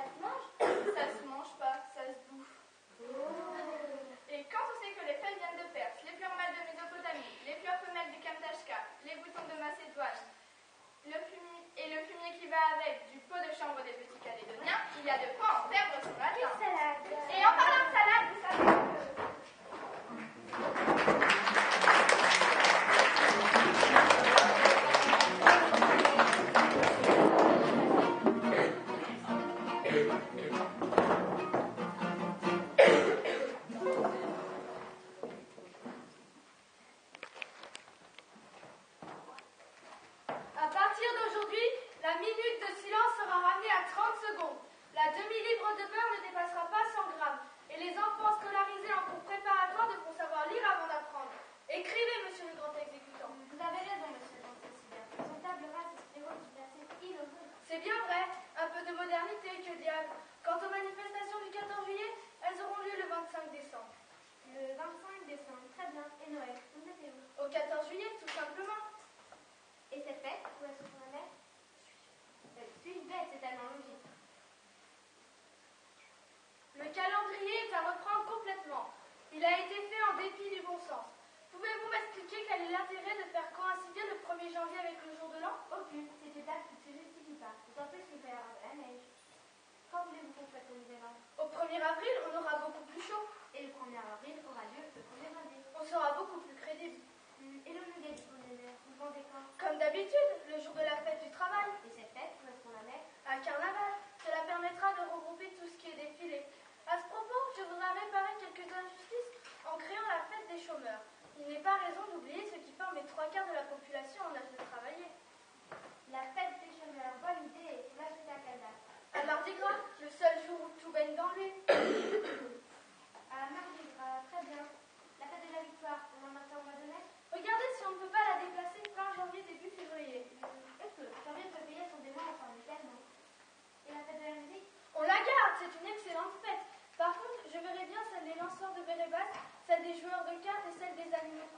Ça se mange? Ça se mange pas, ça se bouffe. Et quand on sait que les feuilles viennent de Perse, les fleurs mâles de Mésopotamie, les fleurs femelles du Kamtchatka, les boutons de Macédoine, le fumier qui va avec du pot de chambre des petits Calédoniens, il y a de quoi en perdre son latin. Et en parlant de salade, vous savez À partir d'aujourd'hui, la minute de silence sera ramenée à 30 secondes. La demi-livre de beurre ne dépassera pas 100 grammes. Et les enfants scolarisés en cours préparatoire devront savoir lire avant d'apprendre. Écrivez, monsieur le grand exécutant. Vous avez raison, monsieur le président. Son table rase est assez innovante. C'est bien vrai, un peu de modernité, que diable. Quant aux manifestations du 14 juillet, elles auront lieu le 25 décembre. Le 25 décembre, très bien. Et Noël, vous mettez où? Au 14 juillet, tout simplement. Et cette fête, où est-ce qu'on la met? Suis bête, c'est tellement logique. Le calendrier est à reprendre complètement. Il a été fait en dépit du bon sens. Pouvez-vous m'expliquer quel est l'intérêt de faire coïncider le 1er janvier avec le jour de l'an? Aucune. C'est une date qui ne se justifie pas. D'autant plus qu'il va y avoir de la neige. Quand voulez-vous qu'on fête le nouvel an? Au 1er avril, on aura beaucoup plus chaud. Et le 1er avril aura lieu le 1er janvier. On sera beaucoup plus crédible. Et le nougat du 1er mai, vous vendez quand? Comme d'habitude, le jour de la fête du travail. Et cette fête, où est-ce qu'on la met? À Carnaval. Cela permettra de regrouper tout ce qui est défilé. À ce propos, je voudrais réparer quelques injustices en créant la fête des chômeurs. Il n'est pas raison d'oublier ceux qui forment les 3/4 de la population en âge de travailler. La fête des chômeurs, bonne idée. Vous l'achetez à quelle date? À Mardi Gras, le seul jour où tout baigne dans l'huile. À Mardi Gras, très bien. La fête de la victoire, on en a fait au mois de mai? Regardez si on ne peut pas la déplacer fin janvier, début février. Est-ce que janvier et février sont des mois ensemble, tellement? Et la fête de la musique? On la garde, c'est une excellente fête. Par contre, je verrais bien celle des lanceurs de bérets basses, celle des joueurs de cartes et celle des animaux